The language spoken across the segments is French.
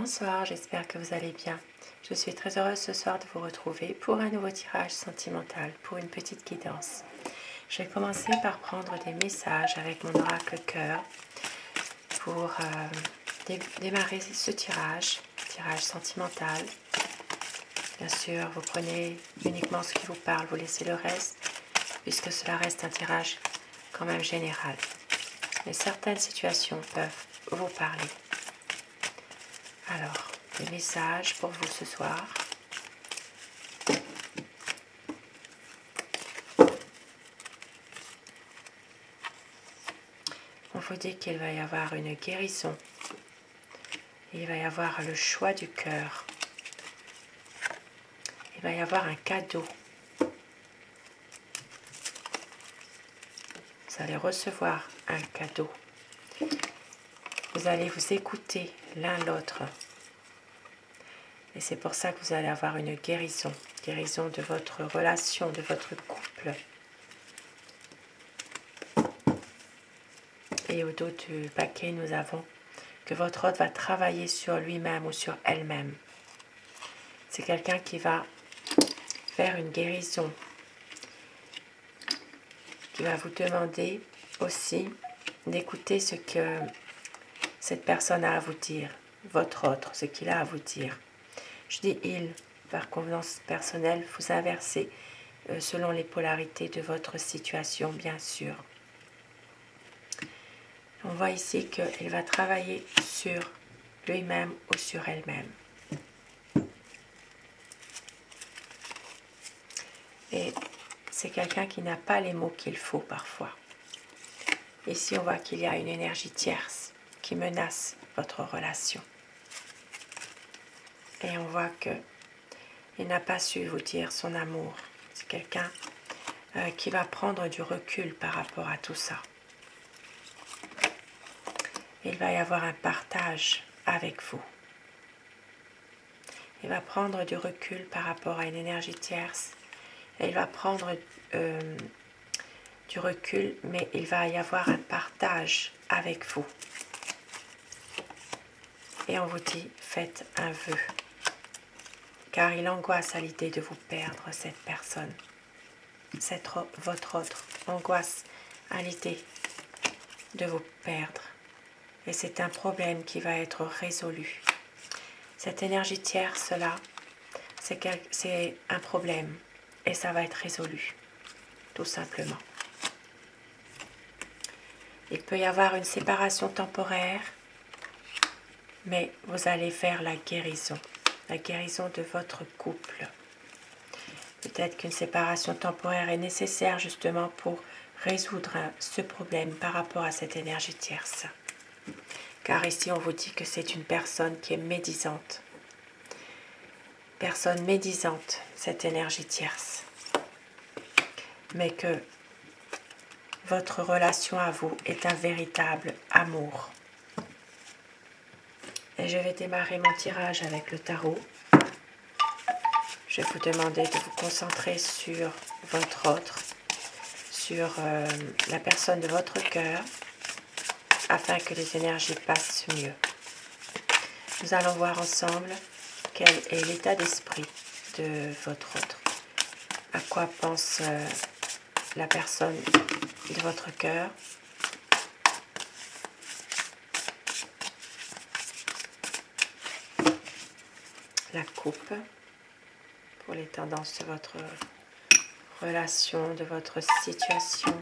Bonsoir, j'espère que vous allez bien. Je suis très heureuse ce soir de vous retrouver pour un nouveau tirage sentimental, pour une petite guidance. Je vais commencer par prendre des messages avec mon oracle cœur pour démarrer ce tirage sentimental. Bien sûr, vous prenez uniquement ce qui vous parle, vous laissez le reste, puisque cela reste un tirage quand même général. Mais certaines situations peuvent vous parler. Alors, des messages pour vous ce soir. On vous dit qu'il va y avoir une guérison. Il va y avoir le choix du cœur. Il va y avoir un cadeau. Vous allez recevoir un cadeau. Vous allez vous écouter l'un l'autre. Et c'est pour ça que vous allez avoir une guérison. Guérison de votre relation, de votre couple. Et au dos du paquet, nous avons que votre hôte va travailler sur lui-même ou sur elle-même. C'est quelqu'un qui va faire une guérison, qui va vous demander aussi d'écouter ce que cette personne a à vous dire, votre autre, ce qu'il a à vous dire. Je dis il, par convenance personnelle, vous inversez selon les polarités de votre situation, bien sûr. On voit ici qu'il va travailler sur lui-même ou sur elle-même. Et c'est quelqu'un qui n'a pas les mots qu'il faut parfois. Ici, on voit qu'il y a une énergie tierce qui menace votre relation. Et on voit qu'il n'a pas su vous dire son amour. C'est quelqu'un qui va prendre du recul par rapport à tout ça. Il va y avoir un partage avec vous. Il va prendre du recul par rapport à une énergie tierce. Et il va prendre du recul, mais il va y avoir un partage avec vous. Et on vous dit, faites un vœu. Car il angoisse à l'idée de vous perdre, cette personne. Votre autre angoisse à l'idée de vous perdre. Et c'est un problème qui va être résolu. Cette énergie tierce-là, c'est un problème. Et ça va être résolu. Tout simplement. Il peut y avoir une séparation temporaire. Mais vous allez faire la guérison de votre couple. Peut-être qu'une séparation temporaire est nécessaire justement pour résoudre ce problème par rapport à cette énergie tierce. Car ici, on vous dit que c'est une personne qui est médisante. Personne médisante, cette énergie tierce. Mais que votre relation à vous est un véritable amour. Et je vais démarrer mon tirage avec le tarot. Je vais vous demander de vous concentrer sur votre autre, sur la personne de votre cœur, afin que les énergies passent mieux. Nous allons voir ensemble quel est l'état d'esprit de votre autre. À quoi pense la personne de votre cœur. La coupe pour les tendances de votre relation, de votre situation.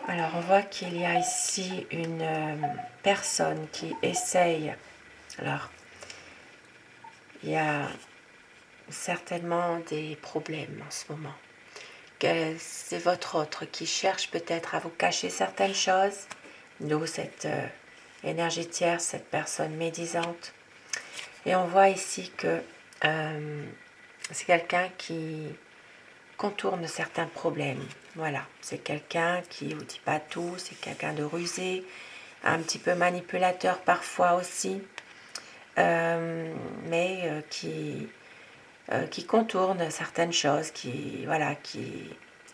Alors on voit qu'il y a ici une personne qui essaye. Alors il y a certainement des problèmes en ce moment. C'est votre autre qui cherche peut-être à vous cacher certaines choses. D'où cette énergie tierce, cette personne médisante. Et on voit ici que c'est quelqu'un qui contourne certains problèmes. Voilà, c'est quelqu'un qui ne vous dit pas tout, c'est quelqu'un de rusé, un petit peu manipulateur parfois aussi, mais qui contourne certaines choses, qui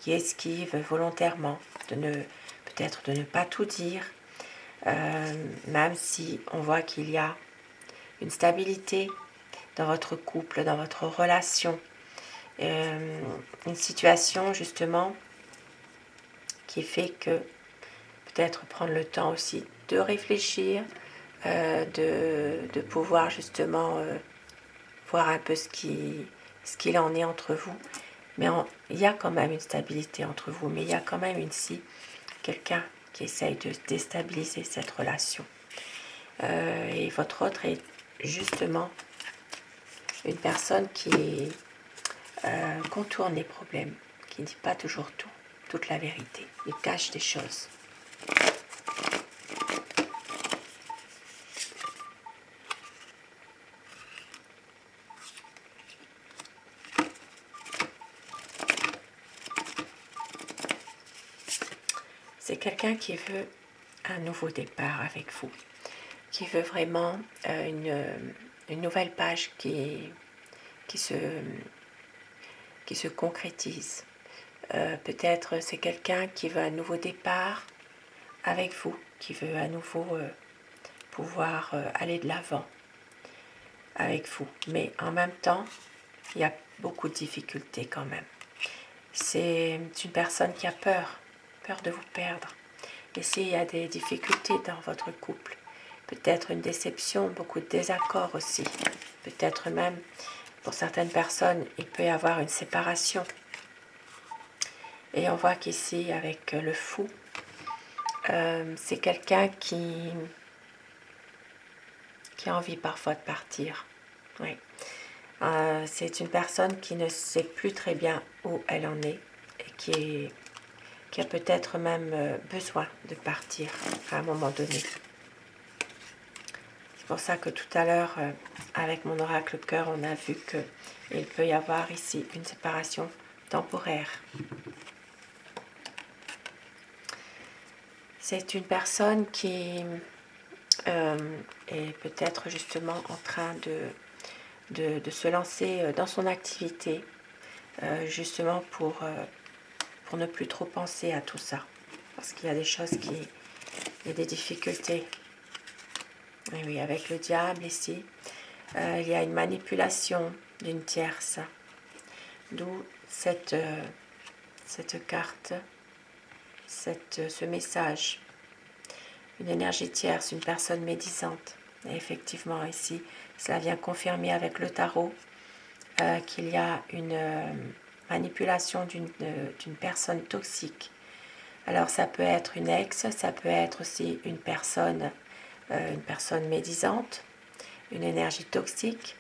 esquive volontairement, peut-être de ne pas tout dire. même si on voit qu'il y a une stabilité dans votre couple, dans votre relation, une situation justement qui fait que peut-être prendre le temps aussi de réfléchir, de pouvoir justement voir un peu ce qu'il en est entre vous. Mais il y a quand même une stabilité entre vous, mais il y a quand même ici quelqu'un qui essaye de déstabiliser cette relation. Et votre autre est justement une personne qui contourne les problèmes, qui ne dit pas toujours toute la vérité, il cache des choses. C'est quelqu'un qui veut un nouveau départ avec vous, qui veut vraiment une nouvelle page qui se concrétise. Peut-être c'est quelqu'un qui veut un nouveau départ avec vous, qui veut à nouveau pouvoir aller de l'avant avec vous. Mais en même temps, il y a beaucoup de difficultés quand même. C'est une personne qui a peur de vous perdre. Et s'il y a des difficultés dans votre couple, peut-être une déception, beaucoup de désaccords aussi, peut-être même pour certaines personnes, il peut y avoir une séparation. Et on voit qu'ici, avec le fou, c'est quelqu'un qui a envie parfois de partir. Oui. C'est une personne qui ne sait plus très bien où elle en est et qui a peut-être même besoin de partir à un moment donné. C'est pour ça que tout à l'heure, avec mon oracle cœur, on a vu qu'il peut y avoir ici une séparation temporaire. C'est une personne qui est peut-être justement en train de se lancer dans son activité, justement pour ne plus trop penser à tout ça. Parce qu'il y a des choses il y a des difficultés. Et oui, avec le diable ici, il y a une manipulation d'une tierce. D'où cette carte, ce message. Une énergie tierce, une personne médisante. Et effectivement, ici, cela vient confirmer avec le tarot qu'il y a une manipulation d'une personne toxique. Alors, ça peut être une ex, ça peut être aussi une personne médisante, une énergie toxique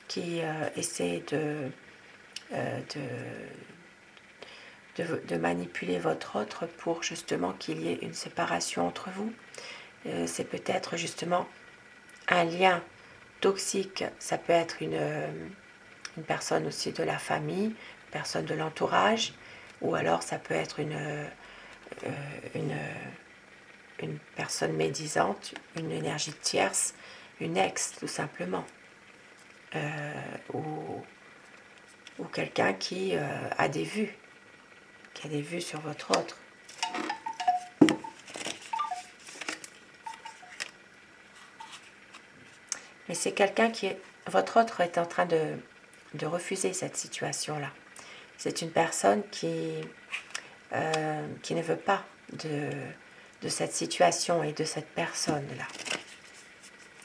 qui essaie de manipuler votre autre pour justement qu'il y ait une séparation entre vous. C'est peut-être justement un lien toxique, ça peut être une personne aussi de la famille, une personne de l'entourage, ou alors ça peut être une personne médisante, une énergie tierce, une ex tout simplement, ou quelqu'un qui a des vues, sur votre autre. Mais c'est quelqu'un votre autre est en train de refuser cette situation-là. C'est une personne qui ne veut pas de cette situation et de cette personne-là.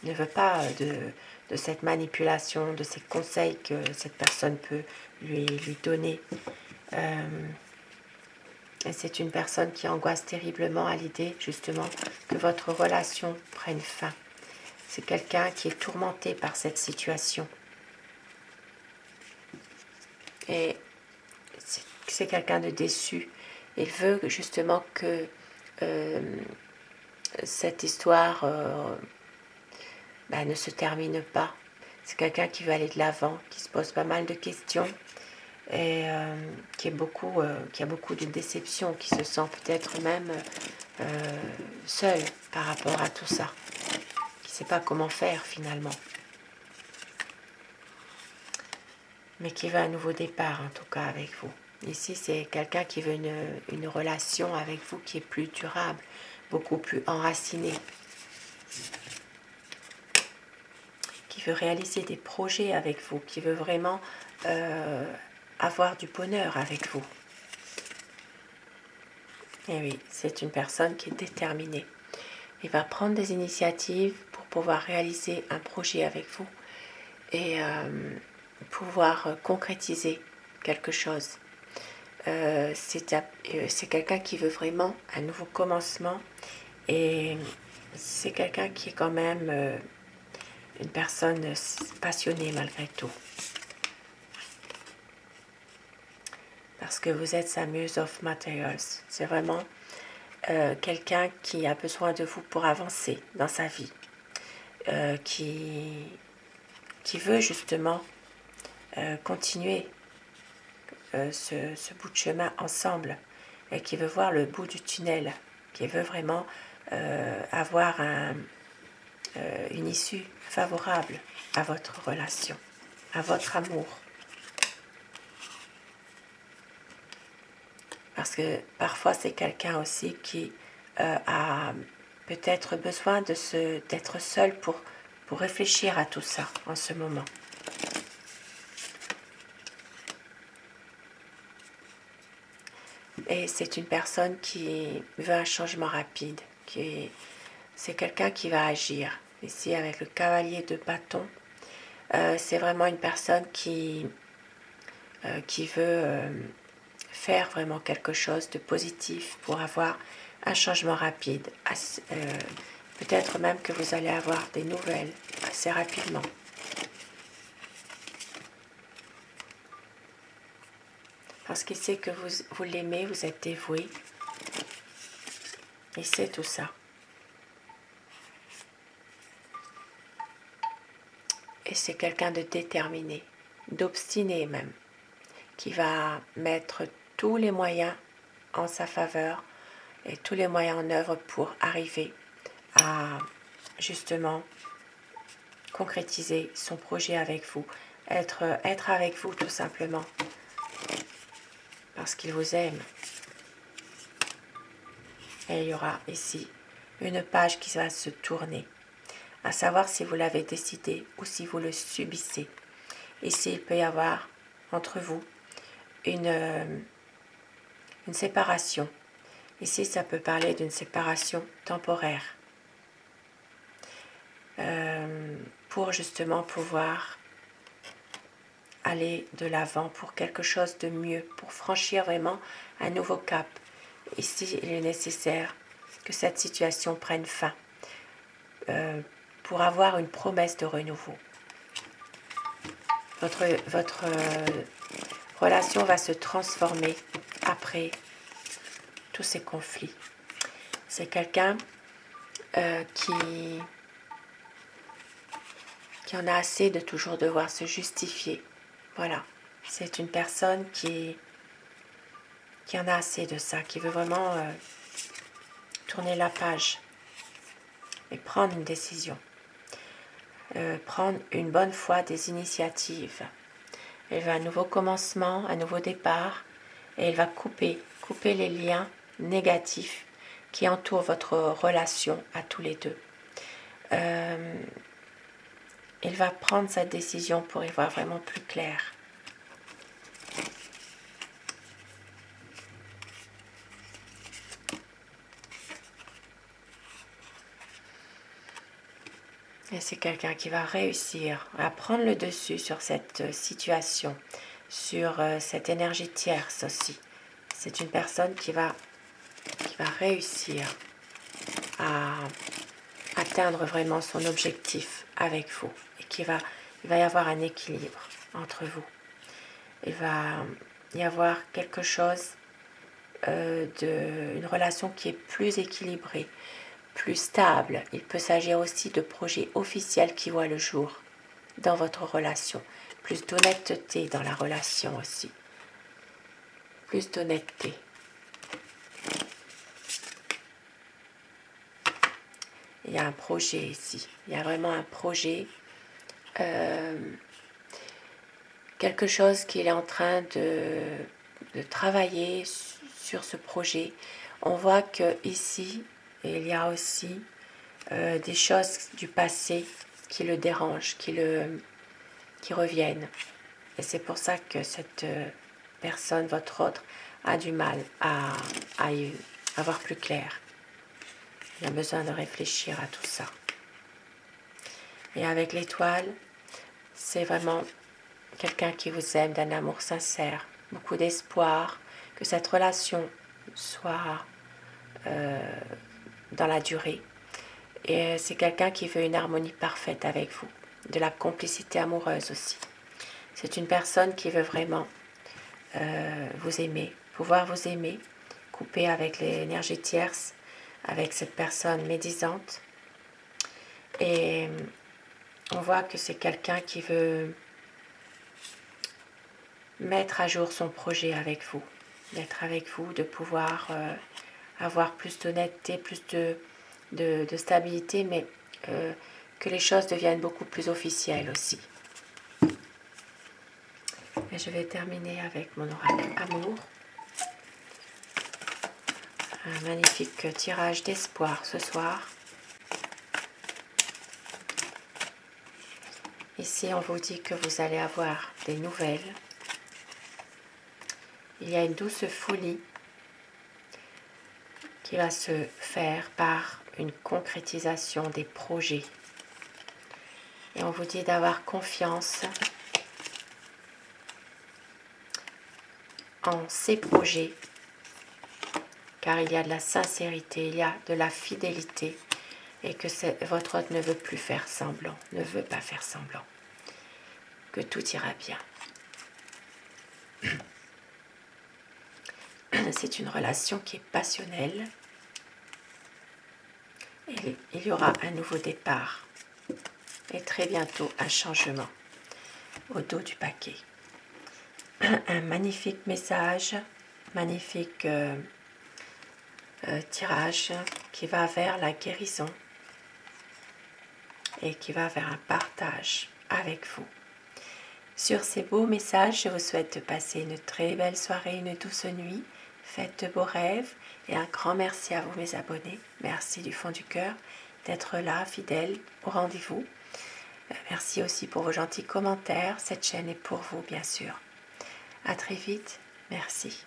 Ne veut pas de cette manipulation, de ces conseils que cette personne peut lui donner. Et c'est une personne qui angoisse terriblement à l'idée, justement, que votre relation prenne fin. C'est quelqu'un qui est tourmenté par cette situation. Et c'est quelqu'un de déçu. Il veut justement que cette histoire ne se termine pas. C'est quelqu'un qui veut aller de l'avant, qui se pose pas mal de questions et qui a beaucoup de déception, qui se sent peut-être même seul par rapport à tout ça, qui ne sait pas comment faire finalement, mais qui veut un nouveau départ en tout cas avec vous. Ici, c'est quelqu'un qui veut une relation avec vous qui est plus durable, beaucoup plus enracinée. qui veut réaliser des projets avec vous, qui veut vraiment avoir du bonheur avec vous. Et oui, c'est une personne qui est déterminée. Il va prendre des initiatives pour pouvoir réaliser un projet avec vous et pouvoir concrétiser quelque chose. C'est quelqu'un qui veut vraiment un nouveau commencement et c'est quelqu'un qui est quand même une personne passionnée malgré tout. Parce que vous êtes sa muse of materials. C'est vraiment quelqu'un qui a besoin de vous pour avancer dans sa vie. Qui veut justement continuer ce bout de chemin ensemble et qui veut voir le bout du tunnel, qui veut vraiment avoir une issue favorable à votre relation, à votre amour. Parce que parfois c'est quelqu'un aussi qui a peut-être besoin d'être seul pour réfléchir à tout ça en ce moment. Et c'est une personne qui veut un changement rapide. C'est quelqu'un qui va agir. Ici, avec le cavalier de bâton, c'est vraiment une personne qui veut faire vraiment quelque chose de positif pour avoir un changement rapide. Peut-être même que vous allez avoir des nouvelles assez rapidement. Parce qu'il sait que vous l'aimez, vous êtes dévoué. Il sait tout ça. Et c'est quelqu'un de déterminé, d'obstiné même, qui va mettre tous les moyens en sa faveur et tous les moyens en œuvre pour arriver à justement concrétiser son projet avec vous, être avec vous tout simplement. Parce qu'il vous aime. Et il y aura ici une page qui va se tourner, à savoir si vous l'avez décidé ou si vous le subissez. Ici, il peut y avoir entre vous une séparation. Ici, ça peut parler d'une séparation temporaire pour justement pouvoir aller de l'avant pour quelque chose de mieux, pour franchir vraiment un nouveau cap. Ici, il est nécessaire que cette situation prenne fin pour avoir une promesse de renouveau. Votre relation va se transformer après tous ces conflits. C'est quelqu'un qui en a assez de toujours devoir se justifier. Voilà, c'est une personne qui en a assez de ça, qui veut vraiment tourner la page et prendre une décision. Prendre une bonne fois des initiatives. Elle veut un nouveau commencement, un nouveau départ, et elle va couper les liens négatifs qui entourent votre relation à tous les deux. Elle va prendre sa décision pour y voir vraiment plus clair. Et c'est quelqu'un qui va réussir à prendre le dessus sur cette situation, sur cette énergie tierce aussi. C'est une personne qui va réussir à atteindre vraiment son objectif avec vous. Et il va y avoir un équilibre entre vous. Il va y avoir quelque chose une relation qui est plus équilibrée, plus stable. Il peut s'agir aussi de projets officiels qui voient le jour dans votre relation. Plus d'honnêteté dans la relation aussi. Plus d'honnêteté. Il y a un projet ici. Il y a vraiment un projet. Quelque chose qu'il est en train de travailler sur ce projet. On voit que ici, il y a aussi des choses du passé qui le dérangent, qui reviennent. Et c'est pour ça que cette personne, votre autre, a du mal à y avoir plus clair. Il a besoin de réfléchir à tout ça. Et avec l'étoile, c'est vraiment quelqu'un qui vous aime d'un amour sincère, beaucoup d'espoir, que cette relation soit dans la durée. Et c'est quelqu'un qui veut une harmonie parfaite avec vous, de la complicité amoureuse aussi. C'est une personne qui veut vraiment vous aimer, pouvoir vous aimer, couper avec l'énergie tierce, avec cette personne médisante. Et on voit que c'est quelqu'un qui veut mettre à jour son projet avec vous, d'être avec vous, de pouvoir avoir plus d'honnêteté, plus de stabilité, mais que les choses deviennent beaucoup plus officielles aussi. Et je vais terminer avec mon oracle amour. Un magnifique tirage d'espoir ce soir. Ici, on vous dit que vous allez avoir des nouvelles. Il y a une douce folie qui va se faire par une concrétisation des projets. Et on vous dit d'avoir confiance en ces projets, car il y a de la sincérité, il y a de la fidélité, et que votre hôte ne veut plus faire semblant, ne veut pas faire semblant, que tout ira bien. C'est une relation qui est passionnelle. Et il y aura un nouveau départ et très bientôt un changement au dos du paquet. Un magnifique message, magnifique tirage qui va vers la guérison et qui va vers un partage avec vous. Sur ces beaux messages, je vous souhaite de passer une très belle soirée, une douce nuit. Faites de beaux rêves et un grand merci à vous mes abonnés. Merci du fond du cœur d'être là, fidèles au rendez-vous. Merci aussi pour vos gentils commentaires. Cette chaîne est pour vous, bien sûr. À très vite. Merci.